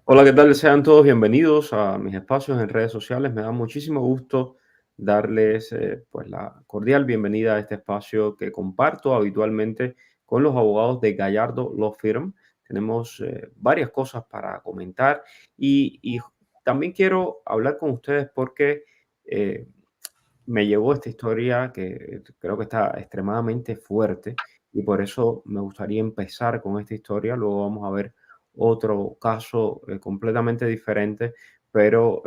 Hola, ¿qué tal? Sean todos bienvenidos a mis espacios en redes sociales. Me da muchísimo gusto darles pues la cordial bienvenida a este espacio que comparto habitualmente con los abogados de Gallardo Law Firm. Tenemos varias cosas para comentar y también quiero hablar con ustedes porque eh, me llegó esta historia que creo que está extremadamente fuerte y por eso me gustaría empezar con esta historia. Luego vamos a ver otro caso completamente diferente, pero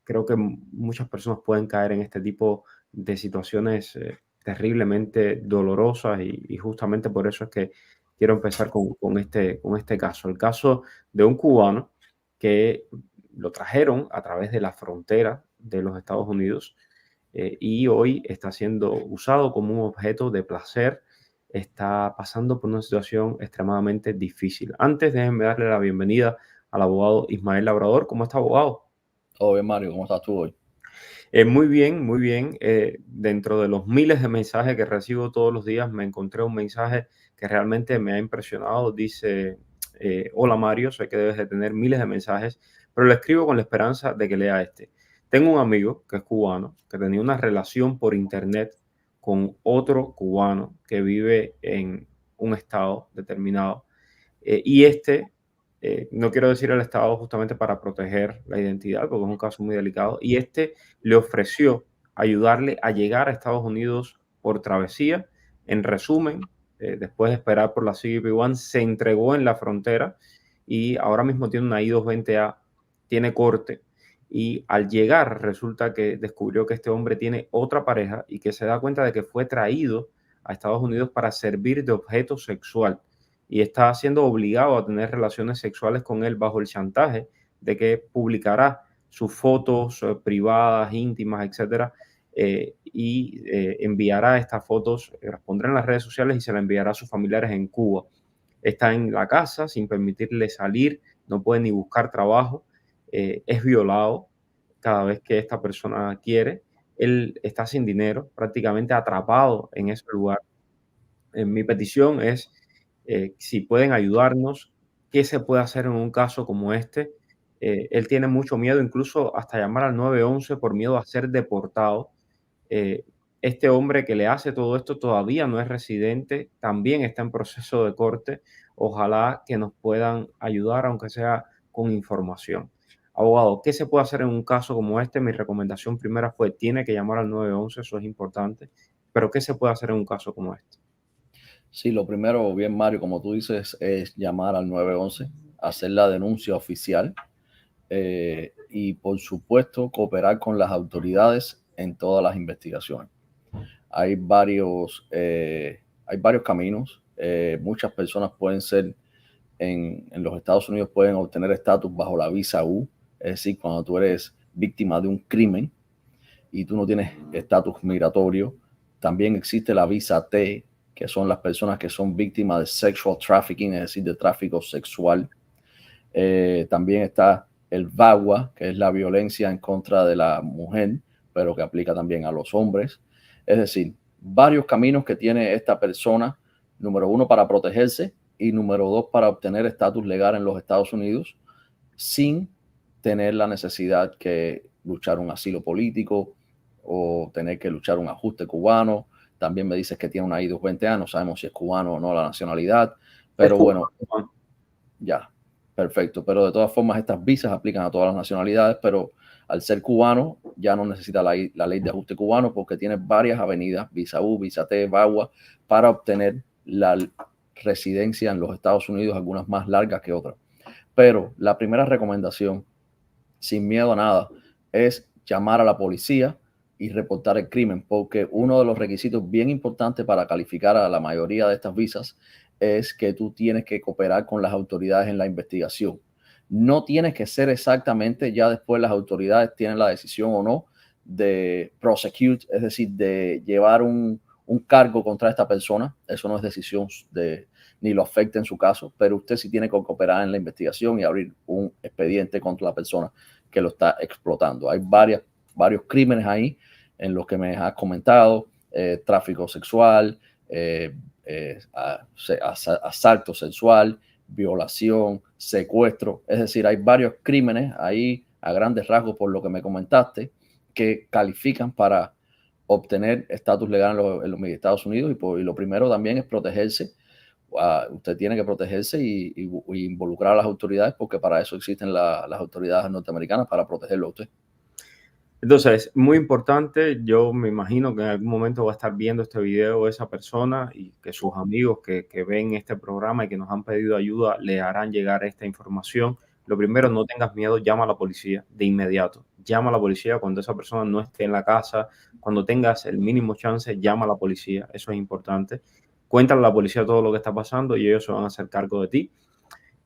creo que muchas personas pueden caer en este tipo de situaciones terriblemente dolorosas y justamente por eso es que quiero empezar con este caso. El caso de un cubano que lo trajeron a través de la frontera de los Estados Unidos y hoy está siendo usado como un objeto de placer, está pasando por una situación extremadamente difícil. Antes, déjenme darle la bienvenida al abogado Ismael Labrador. ¿Cómo está, abogado? Todo bien, Mario, ¿cómo estás tú hoy? Muy bien, muy bien. Dentro de los miles de mensajes que recibo todos los días, me encontré un mensaje que realmente me ha impresionado. Dice, hola Mario, sé que debes de tener miles de mensajes, pero le escribo con la esperanza de que lea este. Tengo un amigo que es cubano, que tenía una relación por internet con otro cubano que vive en un estado determinado y no quiero decir el Estado justamente para proteger la identidad, porque es un caso muy delicado, y este le ofreció ayudarle a llegar a Estados Unidos por travesía. En resumen, después de esperar por la CBP-1, se entregó en la frontera y ahora mismo tiene una I-220A, tiene corte. Y al llegar resulta que descubrió que este hombre tiene otra pareja y que se da cuenta de que fue traído a Estados Unidos para servir de objeto sexual y está siendo obligado a tener relaciones sexuales con él bajo el chantaje de que publicará sus fotos privadas, íntimas, etcétera, enviará estas fotos, las pondrá en las redes sociales y se las enviará a sus familiares en Cuba. Está en la casa sin permitirle salir, no puede ni buscar trabajo, es violado cada vez que esta persona quiere. Él está sin dinero, prácticamente atrapado en ese lugar. Mi petición es si pueden ayudarnos, qué se puede hacer en un caso como este. Él tiene mucho miedo, incluso hasta llamar al 911 por miedo a ser deportado. Eh, este hombre que le hace todo esto todavía no es residente, también está en proceso de corte. Ojalá que nos puedan ayudar, aunque sea con información. Abogado, ¿qué se puede hacer en un caso como este? Mi recomendación primera fue, tiene que llamar al 911, eso es importante, pero ¿qué se puede hacer en un caso como este? Sí, lo primero, bien, Mario, como tú dices, es llamar al 911, hacer la denuncia oficial y, por supuesto, cooperar con las autoridades en todas las investigaciones. Hay varios caminos. Muchas personas pueden ser, en los Estados Unidos, pueden obtener estatus bajo la visa U, es decir, cuando tú eres víctima de un crimen y tú no tienes estatus migratorio. También existe la visa T, que son las personas que son víctimas de sexual trafficking, es decir, de tráfico sexual. También está el VAWA, que es la violencia en contra de la mujer, pero que aplica también a los hombres. Es decir, varios caminos que tiene esta persona, número uno, para protegerse y número dos, para obtener estatus legal en los Estados Unidos sin tener la necesidad que luchar un asilo político o tener que luchar un ajuste cubano. También me dices que tiene una I-220A, no sabemos si es cubano o no la nacionalidad, Es pero cubano, bueno, ya, perfecto. Pero de todas formas, estas visas aplican a todas las nacionalidades, pero al ser cubano ya no necesita la ley de ajuste cubano porque tiene varias avenidas, visa U, visa T, VAWA, para obtener la residencia en los Estados Unidos, algunas más largas que otras. Pero la primera recomendación, sin miedo a nada, es llamar a la policía y reportar el crimen, porque uno de los requisitos bien importantes para calificar a la mayoría de estas visas es que tú tienes que cooperar con las autoridades en la investigación. No tienes que ser exactamente, ya después las autoridades tienen la decisión o no de prosecute, es decir, de llevar un cargo contra esta persona. Eso no es decisión ni lo afecta en su caso, pero usted sí tiene que cooperar en la investigación y abrir un expediente contra la persona que lo está explotando. Hay varios crímenes ahí en los que me has comentado, tráfico sexual, asalto sexual, violación, secuestro. Es decir, hay varios crímenes ahí a grandes rasgos, por lo que me comentaste, que califican para obtener estatus legal en los Estados Unidos. Y lo primero también es protegerse. Usted tiene que protegerse y involucrar a las autoridades, porque para eso existen las autoridades norteamericanas, para protegerlo a usted. Entonces, muy importante, yo me imagino que en algún momento va a estar viendo este video esa persona y que sus amigos que ven este programa y que nos han pedido ayuda le harán llegar esta información. Lo primero, no tengas miedo, llama a la policía de inmediato. Llama a la policía cuando esa persona no esté en la casa, cuando tengas el mínimo chance, llama a la policía. Eso es importante. Cuéntale a la policía todo lo que está pasando y ellos se van a hacer cargo de ti.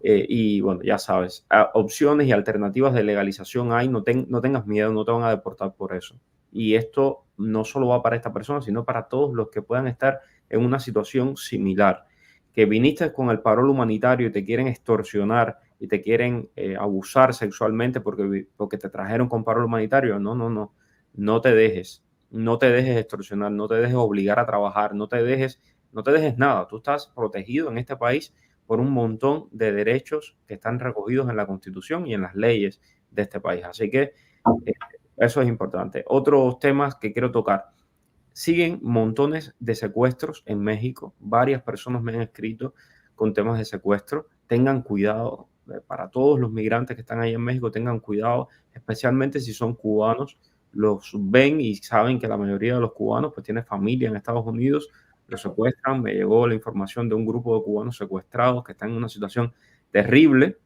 Y bueno, ya sabes, opciones y alternativas de legalización hay, no tengas miedo, no te van a deportar por eso. Y esto no solo va para esta persona, sino para todos los que puedan estar en una situación similar, que viniste con el parol humanitario y te quieren extorsionar y te quieren abusar sexualmente porque te trajeron con parol humanitario. No te dejes, no te dejes extorsionar, no te dejes obligar a trabajar, no te dejes nada. Tú estás protegido en este país por un montón de derechos que están recogidos en la Constitución y en las leyes de este país. Así que eso es importante. Otros temas que quiero tocar. Siguen montones de secuestros en México. Varias personas me han escrito con temas de secuestro. Tengan cuidado. Para todos los migrantes que están ahí en México, tengan cuidado, especialmente si son cubanos. Los ven y saben que la mayoría de los cubanos pues tiene familia en Estados Unidos, los secuestran. Me llegó la información de un grupo de cubanos secuestrados que están en una situación terrible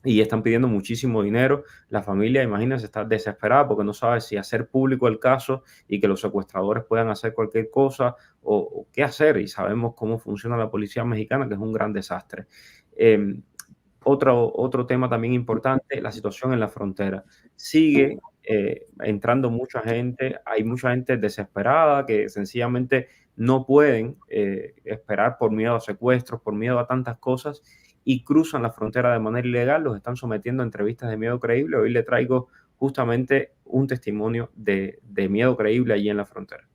y están pidiendo muchísimo dinero. La familia, imagínense, está desesperada porque no sabe si hacer público el caso y que los secuestradores puedan hacer cualquier cosa o qué hacer. Y sabemos cómo funciona la policía mexicana, que es un gran desastre. Otro tema también importante, la situación en la frontera. Sigue entrando mucha gente, hay mucha gente desesperada que sencillamente no pueden esperar por miedo a secuestros, por miedo a tantas cosas y cruzan la frontera de manera ilegal, los están sometiendo a entrevistas de miedo creíble. Hoy le traigo justamente un testimonio de miedo creíble allí en la frontera.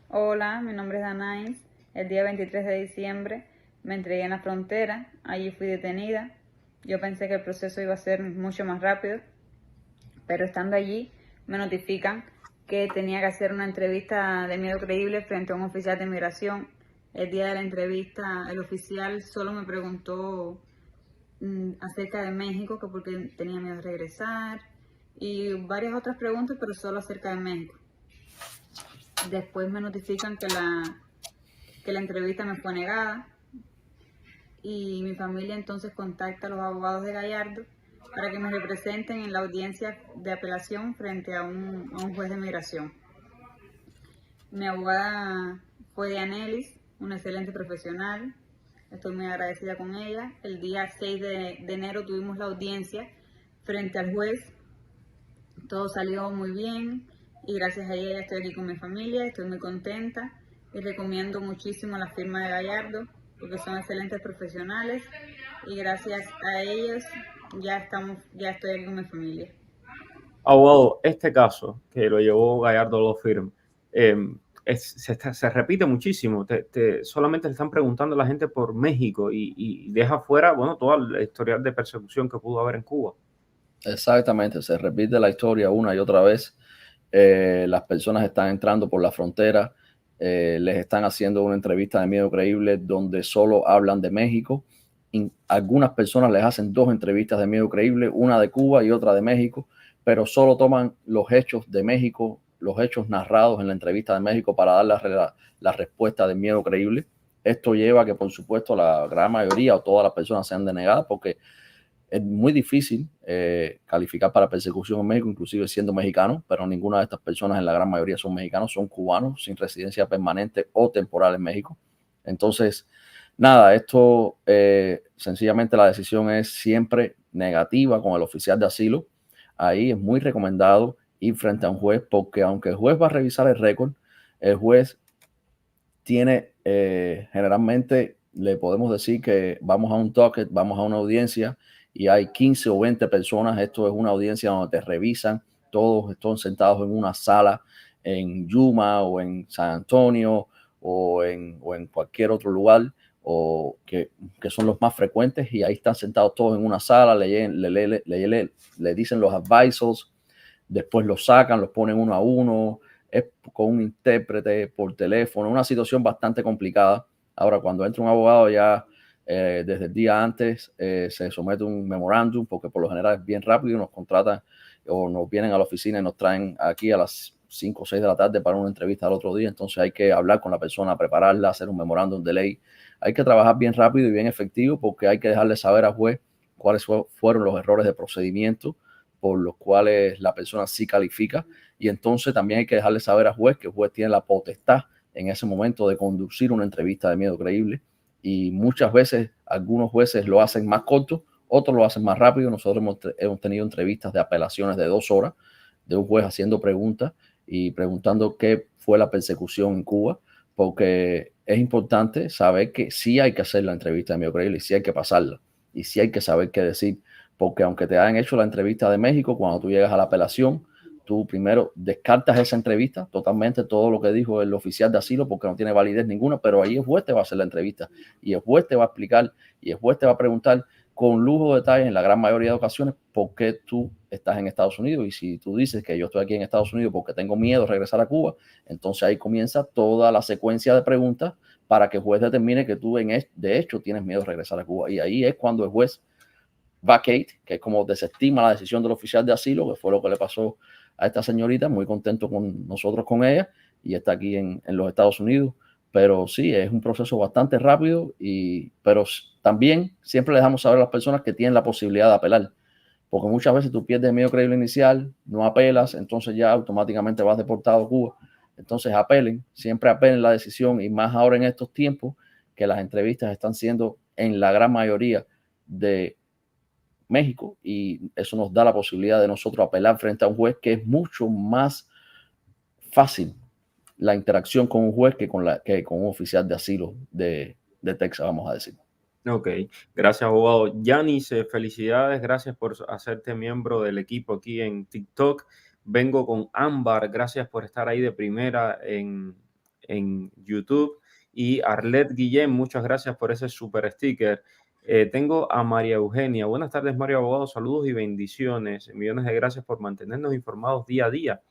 Hola, mi nombre es Danais. El día 23 de diciembre me entregué en la frontera, allí fui detenida. Yo pensé que el proceso iba a ser mucho más rápido, pero estando allí me notifican que tenía que hacer una entrevista de miedo creíble frente a un oficial de inmigración. El día de la entrevista el oficial solo me preguntó acerca de México, que porque tenía miedo de regresar y varias otras preguntas, pero solo acerca de México. Después me notifican que la entrevista me fue negada y mi familia entonces contacta a los abogados de Gallardo para que me representen en la audiencia de apelación frente a un juez de migración. Mi abogada fue Dianelis, una excelente profesional. Estoy muy agradecida con ella. El día 6 de enero tuvimos la audiencia frente al juez. Todo salió muy bien y gracias a ella estoy aquí con mi familia, estoy muy contenta y recomiendo muchísimo la firma de Gallardo porque son excelentes profesionales y gracias a ellos ya estoy aquí con mi familia. Abogado, este caso que lo llevó Gallardo Law Firm, se repite muchísimo. Solamente le están preguntando a la gente por México y deja fuera, bueno, toda la historial de persecución que pudo haber en Cuba. Exactamente, se repite la historia una y otra vez. Las personas están entrando por la frontera, les están haciendo una entrevista de miedo creíble donde solo hablan de México. Algunas personas les hacen dos entrevistas de miedo creíble, una de Cuba y otra de México, pero solo toman los hechos de México, los hechos narrados en la entrevista de México para dar la respuesta de miedo creíble. Esto lleva a que, por supuesto, la gran mayoría o todas las personas sean denegadas porque es muy difícil calificar para persecución en México, inclusive siendo mexicano, pero ninguna de estas personas, en la gran mayoría, son mexicanos, son cubanos sin residencia permanente o temporal en México. Entonces, nada, esto sencillamente la decisión es siempre negativa con el oficial de asilo. Ahí es muy recomendado ir frente a un juez porque aunque el juez va a revisar el récord, el juez tiene generalmente, le podemos decir que vamos a un docket, vamos a una audiencia y hay 15 o 20 personas. Esto es una audiencia donde te revisan, todos están sentados en una sala en Yuma o en San Antonio o en cualquier otro lugar o que son los más frecuentes, y ahí están sentados todos en una sala, le dicen los advisors, después los sacan, los ponen uno a uno, es con un intérprete por teléfono, una situación bastante complicada. Ahora, cuando entra un abogado ya desde el día antes se somete un memorándum, porque por lo general es bien rápido, nos contratan o nos vienen a la oficina y nos traen aquí a las 5 o 6 de la tarde para una entrevista al otro día. Entonces hay que hablar con la persona, prepararla, hacer un memorándum de ley. Hay que trabajar bien rápido y bien efectivo, porque hay que dejarle saber al juez cuáles fueron los errores de procedimiento por los cuales la persona sí califica. Y entonces también hay que dejarle saber al juez que el juez tiene la potestad en ese momento de conducir una entrevista de miedo creíble. Y muchas veces algunos jueces lo hacen más corto, otros lo hacen más rápido. Nosotros hemos tenido entrevistas de apelaciones de 2 horas de un juez haciendo preguntas y preguntando qué fue la persecución en Cuba, porque es importante saber que sí hay que hacer la entrevista de miedo creíble y sí hay que pasarla y sí hay que saber qué decir, porque aunque te hayan hecho la entrevista de México, cuando tú llegas a la apelación, tú primero descartas esa entrevista totalmente, todo lo que dijo el oficial de asilo, porque no tiene validez ninguna, pero ahí el juez te va a hacer la entrevista y el juez te va a explicar y el juez te va a preguntar con lujo de detalles en la gran mayoría de ocasiones por qué tú estás en Estados Unidos. Y si tú dices que yo estoy aquí en Estados Unidos porque tengo miedo de regresar a Cuba, entonces ahí comienza toda la secuencia de preguntas para que el juez determine que tú de hecho tienes miedo de regresar a Cuba. Y ahí es cuando el juez vacate, que es como desestima la decisión del oficial de asilo, que fue lo que le pasó a esta señorita. Muy contento con nosotros, con ella, y está aquí en los Estados Unidos. Pero sí, es un proceso bastante rápido, pero también siempre le dejamos saber a las personas que tienen la posibilidad de apelar, porque muchas veces tú pierdes el miedo creíble inicial, no apelas, entonces ya automáticamente vas deportado a Cuba. Entonces apelen, siempre apelen la decisión, y más ahora en estos tiempos que las entrevistas están siendo en la gran mayoría de México, y eso nos da la posibilidad de nosotros apelar frente a un juez, que es mucho más fácil la interacción con un juez que con un oficial de asilo de Texas, vamos a decir. Ok, gracias, abogado. Yanis, felicidades, gracias por hacerte miembro del equipo aquí en TikTok. Vengo con Ámbar, gracias por estar ahí de primera en YouTube. Y Arlet Guillén, muchas gracias por ese super sticker. Tengo a María Eugenia. Buenas tardes, María Abogado. Saludos y bendiciones. Millones de gracias por mantenernos informados día a día.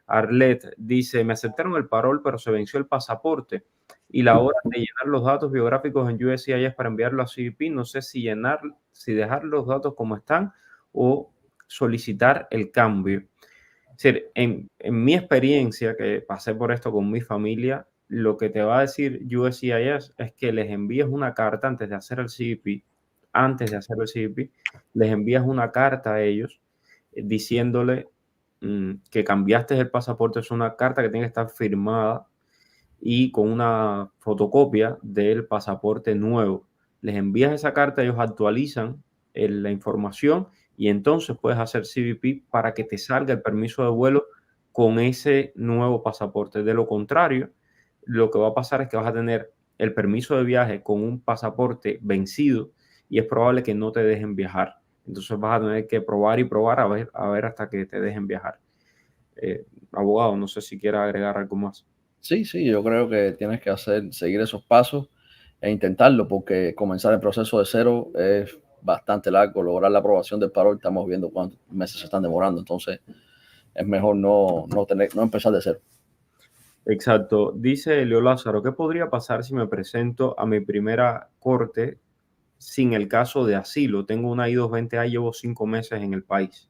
Arlet dice, me aceptaron el parol, pero se venció el pasaporte y la hora de llenar los datos biográficos en USCIS para enviarlo a CBP. No sé si dejar los datos como están o solicitar el cambio. Es decir, en mi experiencia, que pasé por esto con mi familia, lo que te va a decir USCIS es que les envíes una carta antes de hacer el CBP, les envías una carta a ellos diciéndole que cambiaste el pasaporte. Es una carta que tiene que estar firmada y con una fotocopia del pasaporte nuevo. Les envías esa carta, ellos actualizan la información y entonces puedes hacer CBP para que te salga el permiso de vuelo con ese nuevo pasaporte. De lo contrario, lo que va a pasar es que vas a tener el permiso de viaje con un pasaporte vencido y es probable que no te dejen viajar. Entonces vas a tener que probar y probar a ver hasta que te dejen viajar. Abogado, no sé si quiera agregar algo más. Sí, yo creo que tienes que seguir esos pasos e intentarlo, porque comenzar el proceso de cero es bastante largo. Lograr la aprobación del parol, estamos viendo cuántos meses se están demorando, entonces es mejor no empezar de cero. Exacto. Dice Leo Lázaro, ¿qué podría pasar si me presento a mi primera corte sin el caso de asilo? Tengo una I-220A, llevo 5 meses en el país.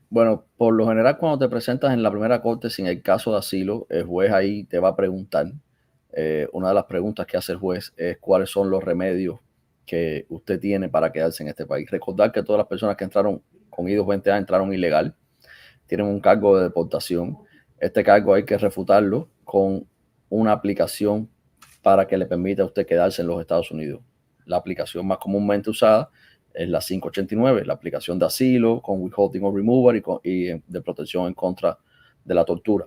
Bueno, por lo general, cuando te presentas en la primera corte sin el caso de asilo, el juez ahí te va a preguntar. Una de las preguntas que hace el juez es cuáles son los remedios que usted tiene para quedarse en este país. Recordar que todas las personas que entraron con I-220A entraron ilegal, tienen un cargo de deportación. Este cargo hay que refutarlo con una aplicación para que le permita a usted quedarse en los Estados Unidos. La aplicación más comúnmente usada es la 589, la aplicación de asilo con withholding or removal y de protección en contra de la tortura.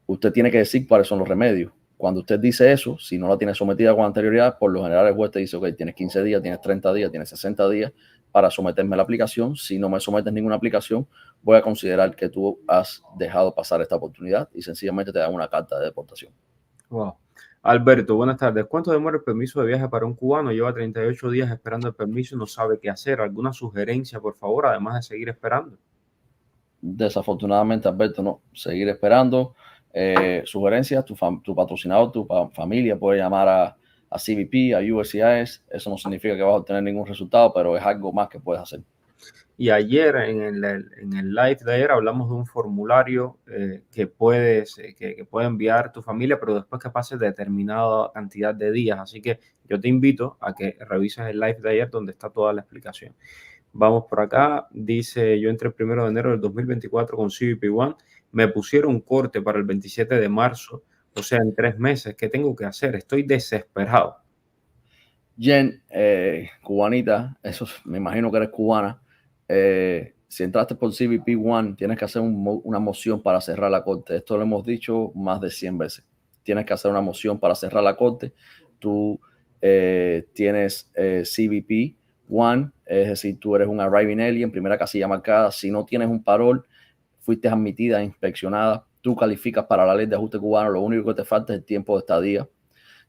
Usted tiene que decir cuáles son los remedios. Cuando usted dice eso, si no la tiene sometida con anterioridad, por lo general el juez te dice, ok, tienes 15 días, tienes 30 días, tienes 60 días para someterme a la aplicación. Si no me sometes ninguna aplicación, voy a considerar que tú has dejado pasar esta oportunidad y sencillamente te dan una carta de deportación. Wow. Alberto, buenas tardes. ¿Cuánto demora el permiso de viaje para un cubano? Lleva 38 días esperando el permiso y no sabe qué hacer. ¿Alguna sugerencia, por favor, además de seguir esperando? Desafortunadamente, Alberto, no. Seguir esperando. Sugerencias, tu patrocinador, familia puede llamar a CBP, a USCIS. Eso no significa que vas a obtener ningún resultado, pero es algo más que puedes hacer. Y ayer en el live de ayer hablamos de un formulario que puede enviar tu familia, pero después que pases determinada cantidad de días. Así que yo te invito a que revises el live de ayer donde está toda la explicación. Vamos por acá. Dice, yo entré el 1 de enero del 2024 con CBP One. Me pusieron un corte para el 27 de marzo, o sea, en 3 meses. ¿Qué tengo que hacer? Estoy desesperado. Jen, cubanita, eso me imagino que eres cubana. Si entraste por CBP One, tienes que hacer una moción para cerrar la corte. Esto lo hemos dicho más de 100 veces. Tienes que hacer una moción para cerrar la corte. Tú tienes CBP One, es decir, tú eres un arriving alien, primera casilla marcada. Si no tienes un parol, fuiste admitida, inspeccionada, tú calificas para la ley de ajuste cubano. Lo único que te falta es el tiempo de estadía.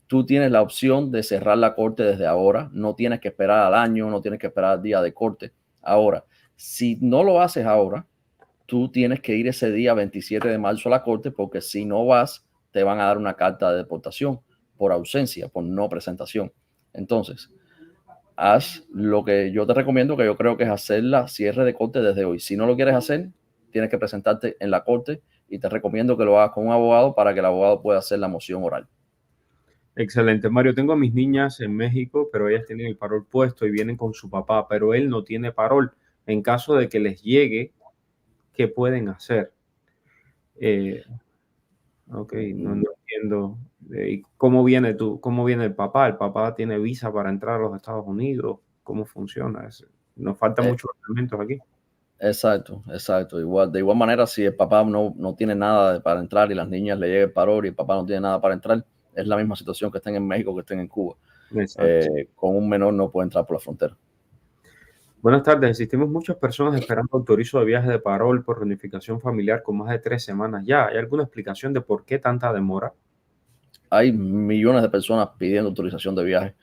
Tú tienes la opción de cerrar la corte desde ahora. No tienes que esperar al año, no tienes que esperar al día de corte. Ahora, si no lo haces ahora, tú tienes que ir ese día 27 de marzo a la corte, porque si no vas, te van a dar una carta de deportación por ausencia, por no presentación. Entonces, haz lo que yo te recomiendo, que yo creo que es hacer la cierre de corte desde hoy. Si no lo quieres hacer, tienes que presentarte en la corte y te recomiendo que lo hagas con un abogado para que el abogado pueda hacer la moción oral. Excelente, Mario. Tengo a mis niñas en México, pero ellas tienen el parol puesto y vienen con su papá, pero él no tiene parol. En caso de que les llegue, ¿qué pueden hacer? Ok, no entiendo. ¿Cómo viene el papá? ¿El papá tiene visa para entrar a los Estados Unidos? ¿Cómo funciona eso? Nos faltan muchos elementos aquí. Exacto. De igual manera, si el papá no tiene nada para entrar y las niñas le llega el parol y el papá no tiene nada para entrar, es la misma situación que estén en México, que estén en Cuba. Con un menor no puede entrar por la frontera. Buenas tardes. Existimos muchas personas esperando autorizo de viaje de parol por reunificación familiar con más de 3 semanas ya. ¿Hay alguna explicación de por qué tanta demora? Hay millones de personas pidiendo autorización de viaje.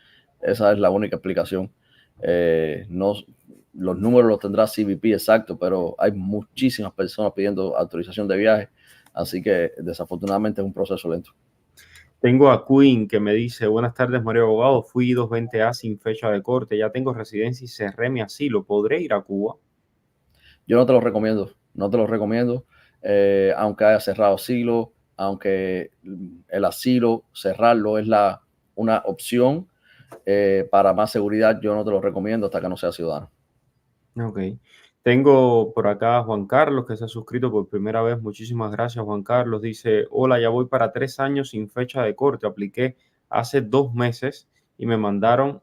Esa es la única explicación. Los números los tendrá CBP exacto, pero hay muchísimas personas pidiendo autorización de viaje. Así que desafortunadamente es un proceso lento. Tengo a Queen que me dice, buenas tardes, Mario Abogado, fui 220A sin fecha de corte, ya tengo residencia y cerré mi asilo, ¿podré ir a Cuba? Yo no te lo recomiendo, aunque haya cerrado asilo, aunque el asilo, cerrarlo es una opción para más seguridad. Yo no te lo recomiendo hasta que no seas ciudadano. Ok. Tengo por acá a Juan Carlos que se ha suscrito por primera vez. Muchísimas gracias, Juan Carlos. Dice, hola, ya voy para 3 años sin fecha de corte. Apliqué hace 2 meses y me mandaron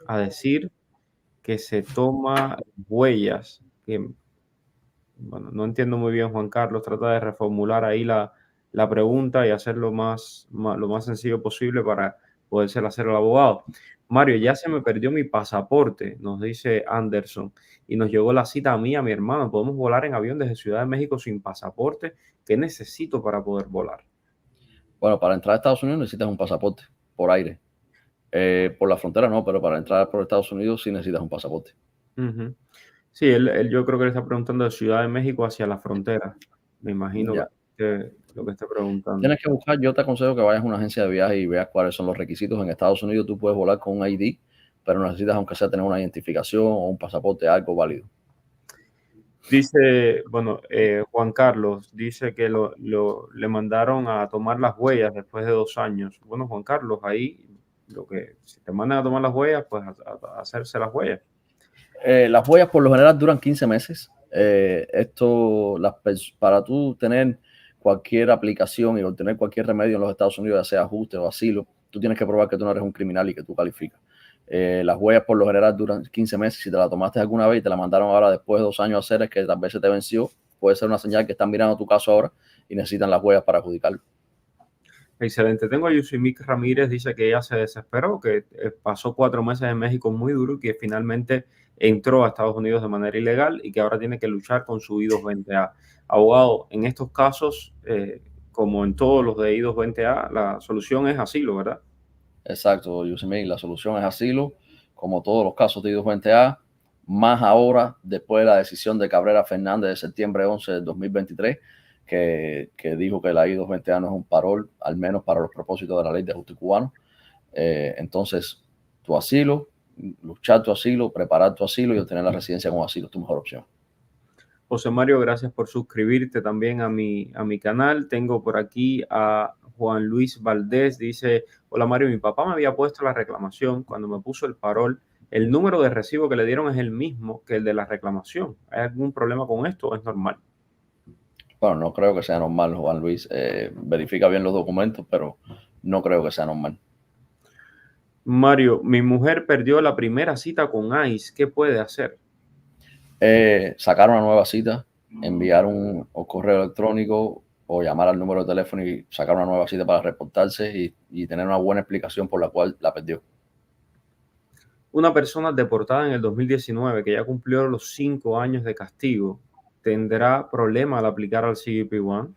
a decir que se toma huellas. Bueno, no entiendo muy bien, Juan Carlos. Trata de reformular ahí la pregunta y hacerlo lo más sencillo posible para poder hacer al abogado. Mario, ya se me perdió mi pasaporte, nos dice Anderson, y nos llegó la cita a mí y a mi hermano. ¿Podemos volar en avión desde Ciudad de México sin pasaporte? ¿Qué necesito para poder volar? Bueno, para entrar a Estados Unidos necesitas un pasaporte por aire. Por la frontera no, pero para entrar por Estados Unidos sí necesitas un pasaporte. Uh-huh. Sí, yo creo que le está preguntando de Ciudad de México hacia la frontera. Me imagino que lo que está preguntando. Tienes que buscar, yo te aconsejo que vayas a una agencia de viaje y veas cuáles son los requisitos. En Estados Unidos tú puedes volar con un ID, pero necesitas aunque sea tener una identificación o un pasaporte, algo válido. Dice, bueno, Juan Carlos dice que le mandaron a tomar las huellas después de 2 años. Bueno, Juan Carlos, ahí si te mandan a tomar las huellas, pues a hacerse las huellas. Las huellas por lo general duran 15 meses. Para tú tener cualquier aplicación y obtener cualquier remedio en los Estados Unidos, ya sea ajuste o asilo, tú tienes que probar que tú no eres un criminal y que tú calificas. Las huellas por lo general duran 15 meses. Si te la tomaste alguna vez y te la mandaron ahora después de 2 años a hacer, es que tal vez se te venció. Puede ser una señal que están mirando tu caso ahora y necesitan las huellas para adjudicarlo. Excelente. Tengo a Yusimic Ramírez, dice que ella se desesperó, que pasó 4 meses en México muy duro y que finalmente entró a Estados Unidos de manera ilegal y que ahora tiene que luchar con su I-220A. Abogado, en estos casos, como en todos los de I-220A, la solución es asilo, ¿verdad? Exacto, Yosemite, la solución es asilo, como todos los casos de I-220A, más ahora después de la decisión de Cabrera Fernández de septiembre 11 de 2023, que dijo que la I-220A no es un parol, al menos para los propósitos de la ley de ajuste cubano. Entonces, tu asilo, luchar tu asilo, preparar tu asilo y obtener la residencia con asilo es tu mejor opción. José Mario, gracias por suscribirte también a mi canal. Tengo por aquí a Juan Luis Valdés. Dice, hola Mario, mi papá me había puesto la reclamación. Cuando me puso el parol, el número de recibo que le dieron es el mismo que el de la reclamación. ¿Hay algún problema con esto o es normal? Bueno, no creo que sea normal, Juan Luis. Verifica bien los documentos, pero no creo que sea normal. Mario, mi mujer perdió la primera cita con ICE. ¿Qué puede hacer? Sacar una nueva cita, enviar un correo electrónico o llamar al número de teléfono y sacar una nueva cita para reportarse y tener una buena explicación por la cual la perdió. Una persona deportada en el 2019 que ya cumplió los 5 años de castigo, ¿tendrá problema al aplicar al CBP-1?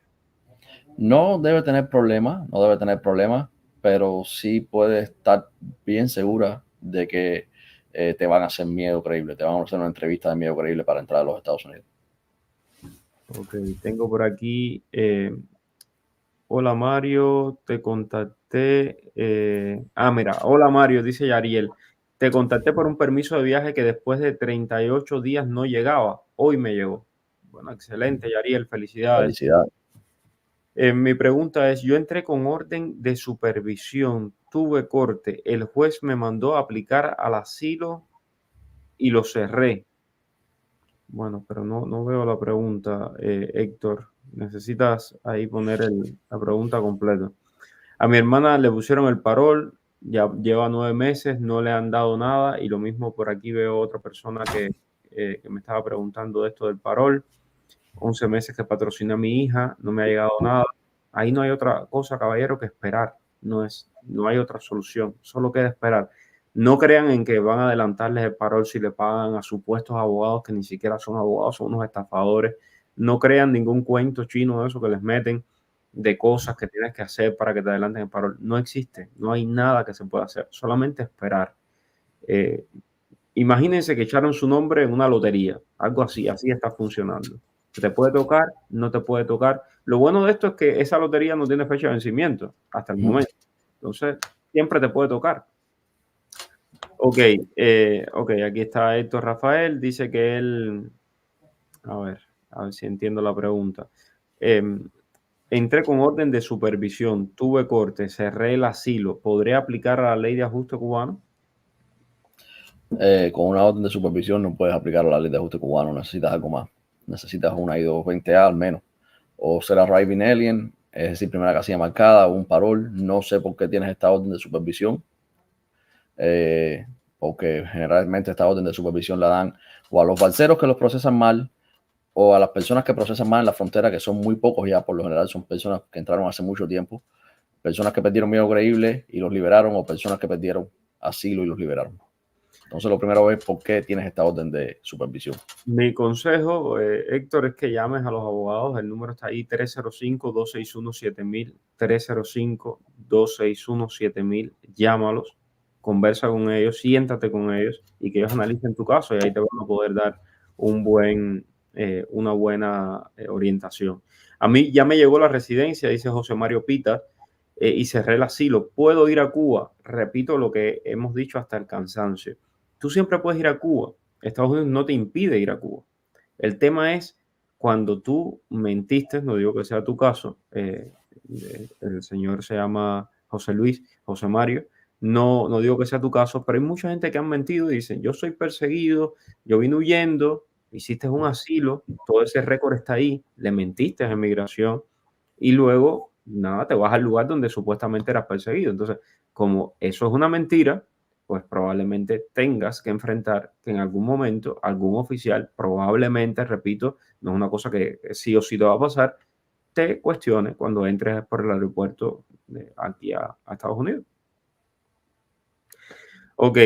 No debe tener problemas, pero sí puede estar bien segura de que te van a hacer miedo creíble, te van a hacer una entrevista de miedo creíble para entrar a los Estados Unidos. Ok, tengo por aquí, hola Mario, te contacté, mira, hola Mario, dice Yariel, te contacté por un permiso de viaje que después de 38 días no llegaba, hoy me llegó. Bueno, excelente Yariel, felicidades. Felicidades. Mi pregunta es, yo entré con orden de supervisión, tuve corte, el juez me mandó a aplicar al asilo y lo cerré. Bueno, pero no veo la pregunta, Héctor. Necesitas ahí poner la pregunta completa. A mi hermana le pusieron el parol, ya lleva 9 meses, no le han dado nada y lo mismo por aquí veo otra persona que me estaba preguntando de esto del parol. 11 meses que patrocina a mi hija, no me ha llegado nada. Ahí no hay otra cosa, caballero, que esperar. No hay otra solución, solo queda esperar. No crean en que van a adelantarles el parol si le pagan a supuestos abogados que ni siquiera son abogados, son unos estafadores. No crean ningún cuento chino de eso que les meten de cosas que tienes que hacer para que te adelanten el parol. No existe, no hay nada que se pueda hacer, solamente esperar. Imagínense que echaron su nombre en una lotería, algo así está funcionando. Te puede tocar, no te puede tocar. Lo bueno de esto es que esa lotería no tiene fecha de vencimiento hasta el momento. Entonces, siempre te puede tocar. Ok, aquí está Héctor Rafael. Dice que él... A ver si entiendo la pregunta. Entré con orden de supervisión, tuve corte, cerré el asilo. ¿Podré aplicar a la ley de ajuste cubano? Con una orden de supervisión no puedes aplicar la ley de ajuste cubano, necesitas algo más. Necesitas una I-220A al menos. O ser arriving alien, es decir, primera casilla marcada, o un parol. No sé por qué tienes esta orden de supervisión. Porque generalmente esta orden de supervisión la dan o a los balseros que los procesan mal o a las personas que procesan mal en la frontera, que son muy pocos ya, por lo general son personas que entraron hace mucho tiempo, personas que perdieron miedo creíble y los liberaron o personas que perdieron asilo y los liberaron. Entonces, lo primero es por qué tienes esta orden de supervisión. Mi consejo, Héctor, es que llames a los abogados. El número está ahí, 305-261-7000, 305-261-7000. Llámalos, conversa con ellos, siéntate con ellos y que ellos analicen tu caso y ahí te van a poder dar una buena orientación. A mí ya me llegó la residencia, dice José Mario Pita, y cerré el asilo. ¿Puedo ir a Cuba? Repito lo que hemos dicho hasta el cansancio. Tú siempre puedes ir a Cuba. Estados Unidos no te impide ir a Cuba. El tema es cuando tú mentiste, no digo que sea tu caso, el señor se llama José Mario, no digo que sea tu caso, pero hay mucha gente que han mentido y dicen, yo soy perseguido, yo vine huyendo, hiciste un asilo, todo ese récord está ahí, le mentiste a inmigración y luego, nada, te vas al lugar donde supuestamente eras perseguido. Entonces, como eso es una mentira, pues probablemente tengas que enfrentar que en algún momento algún oficial, probablemente, repito, no es una cosa que sí o sí te va a pasar, te cuestione cuando entres por el aeropuerto aquí a Estados Unidos. Ok,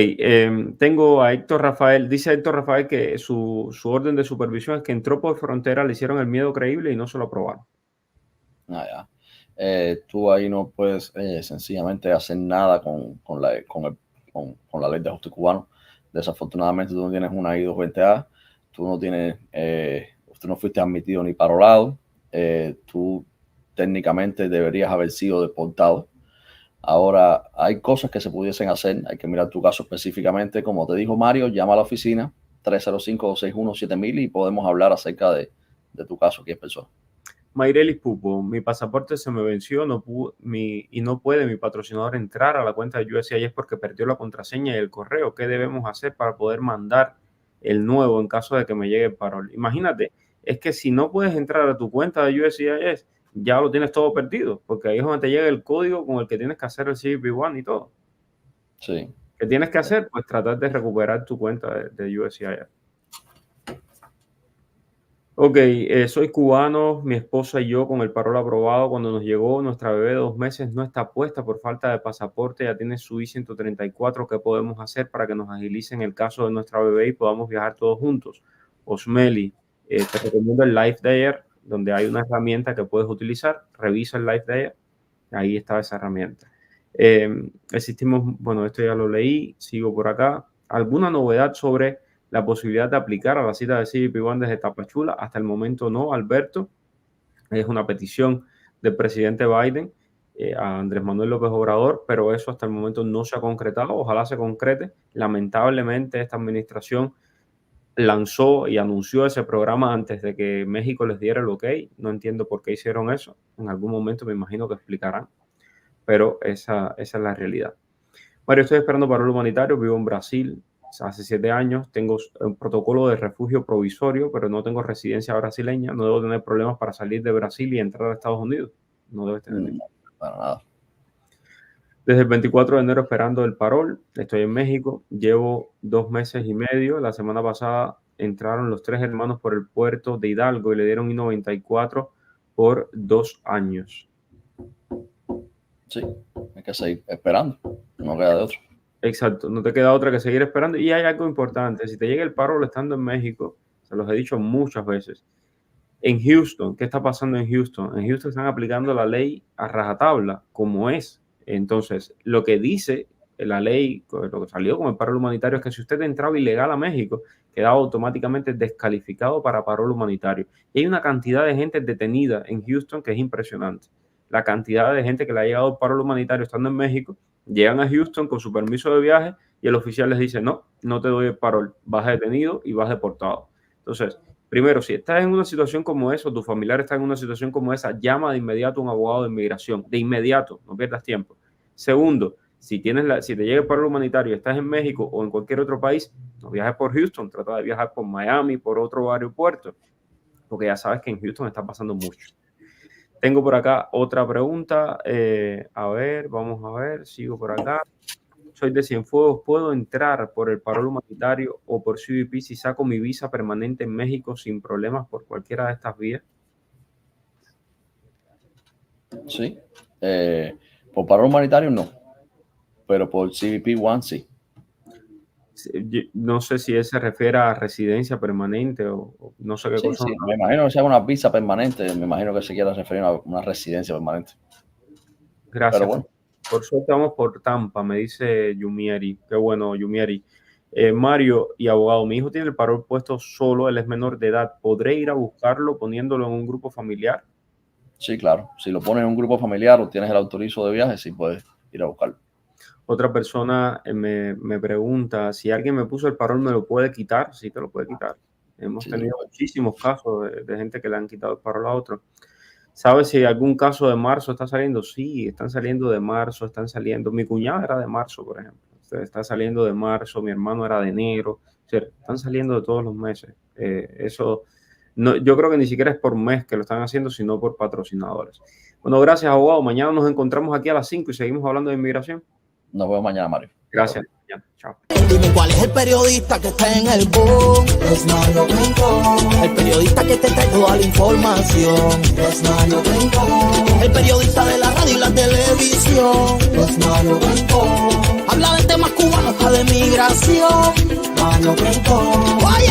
tengo a Héctor Rafael. Dice Héctor Rafael que su orden de supervisión es que entró por frontera, le hicieron el miedo creíble y no se lo aprobaron. Ya. Tú ahí no puedes sencillamente hacer nada con la ley de ajuste cubano. Desafortunadamente tú no tienes una I-220A, tú no fuiste admitido ni parolado, tú técnicamente deberías haber sido deportado. Ahora, hay cosas que se pudiesen hacer, hay que mirar tu caso específicamente. Como te dijo Mario, llama a la oficina 305-261-7000 y podemos hablar acerca de tu caso aquí en persona. Mayrelis Pupo, mi pasaporte se me venció y no puede mi patrocinador entrar a la cuenta de USCIS porque perdió la contraseña y el correo. ¿Qué debemos hacer para poder mandar el nuevo en caso de que me llegue el parol? Imagínate, es que si no puedes entrar a tu cuenta de USCIS, ya lo tienes todo perdido, porque ahí es donde te llega el código con el que tienes que hacer el CBP-1 y todo. Sí. ¿Qué tienes que hacer? Pues tratar de recuperar tu cuenta de USCIS. Ok, soy cubano, mi esposa y yo con el parol aprobado. Cuando nos llegó, nuestra bebé de 2 meses no está puesta por falta de pasaporte, ya tiene su I-134. ¿Qué podemos hacer para que nos agilicen el caso de nuestra bebé y podamos viajar todos juntos? Osmeli, te recomiendo el Life Day, donde hay una herramienta que puedes utilizar. Revisa el Life Day, ahí está esa herramienta. Bueno, esto ya lo leí, sigo por acá. ¿Alguna novedad sobre la posibilidad de aplicar a la cita de CBP-1 desde Tapachula? Hasta el momento no, Alberto. Es una petición del presidente Biden a Andrés Manuel López Obrador, pero eso hasta el momento no se ha concretado. Ojalá se concrete. Lamentablemente, esta administración lanzó y anunció ese programa antes de que México les diera el ok. No entiendo por qué hicieron eso. En algún momento me imagino que explicarán, pero esa es la realidad. Mario, estoy esperando parol humanitario, vivo en Brasil hace 7 años, tengo un protocolo de refugio provisorio, pero no tengo residencia brasileña, no debo tener problemas para salir de Brasil y entrar a Estados Unidos. No debes tener ningún problema. Para nada. Desde el 24 de enero esperando el parol, estoy en México, llevo 2 meses y medio. La semana pasada entraron los 3 hermanos por el puerto de Hidalgo y le dieron I-94 por 2 años. Sí, hay que seguir esperando, no queda de otro. Exacto, no te queda otra que seguir esperando. Y hay algo importante, si te llega el parol estando en México, se los he dicho muchas veces, en Houston, ¿qué está pasando en Houston? En Houston están aplicando la ley a rajatabla, como es. Entonces, lo que dice la ley, lo que salió con el parol humanitario, es que si usted entraba ilegal a México, quedaba automáticamente descalificado para parol humanitario. Y hay una cantidad de gente detenida en Houston que es impresionante. La cantidad de gente que le ha llegado el parol humanitario estando en México, llegan a Houston con su permiso de viaje y el oficial les dice, no te doy el parol, vas detenido y vas deportado. Entonces, primero, si estás en una situación como esa, o tu familiar está en una situación como esa, llama de inmediato a un abogado de inmigración, de inmediato, no pierdas tiempo. Segundo, si te llega el parol humanitario y estás en México o en cualquier otro país, no viajes por Houston, trata de viajar por Miami, por otro aeropuerto, porque ya sabes que en Houston está pasando mucho. Tengo por acá otra pregunta. A ver, vamos a ver. Sigo por acá. Soy de Cienfuegos. ¿Puedo entrar por el parol humanitario o por CBP si saco mi visa permanente en México sin problemas por cualquiera de estas vías? Sí. Por parol humanitario no. Pero por CBP-1 sí. No sé si se refiere a residencia permanente o no sé qué cosa. Sí, me imagino que sea una visa permanente, me imagino que se quiera referir a una residencia permanente. Gracias. Pero bueno. Por suerte vamos por Tampa, me dice Yumieri. Qué bueno, Yumieri. Mario y abogado, mi hijo tiene el parol puesto solo, él es menor de edad. ¿Podré ir a buscarlo poniéndolo en un grupo familiar? Sí, claro. Si lo pones en un grupo familiar o tienes el autorizo de viaje, sí puedes ir a buscarlo. Otra persona me pregunta si alguien me puso el parol, ¿me lo puede quitar? Sí, te lo puede quitar. Hemos tenido muchísimos casos de gente que le han quitado el parol a otro. ¿Sabes si algún caso de marzo está saliendo? Sí, están saliendo de marzo, están saliendo. Mi cuñada era de marzo, por ejemplo. Está saliendo de marzo, mi hermano era de enero. O sea, están saliendo de todos los meses. Eso, no, yo creo que ni siquiera es por mes que lo están haciendo, sino por patrocinadores. Bueno, gracias, abogado. Mañana nos encontramos aquí a las 5 y seguimos hablando de inmigración. Nos vemos mañana, Mario. Gracias. Chao. Dime cuál es el periodista que está en el boom. Es Mario Rincón. El periodista que te trae toda la información. Es Mario Rincón. El periodista de la radio y la televisión. Es Mario Rincón. Habla de temas cubanos, hasta de migración. Mario Rincón.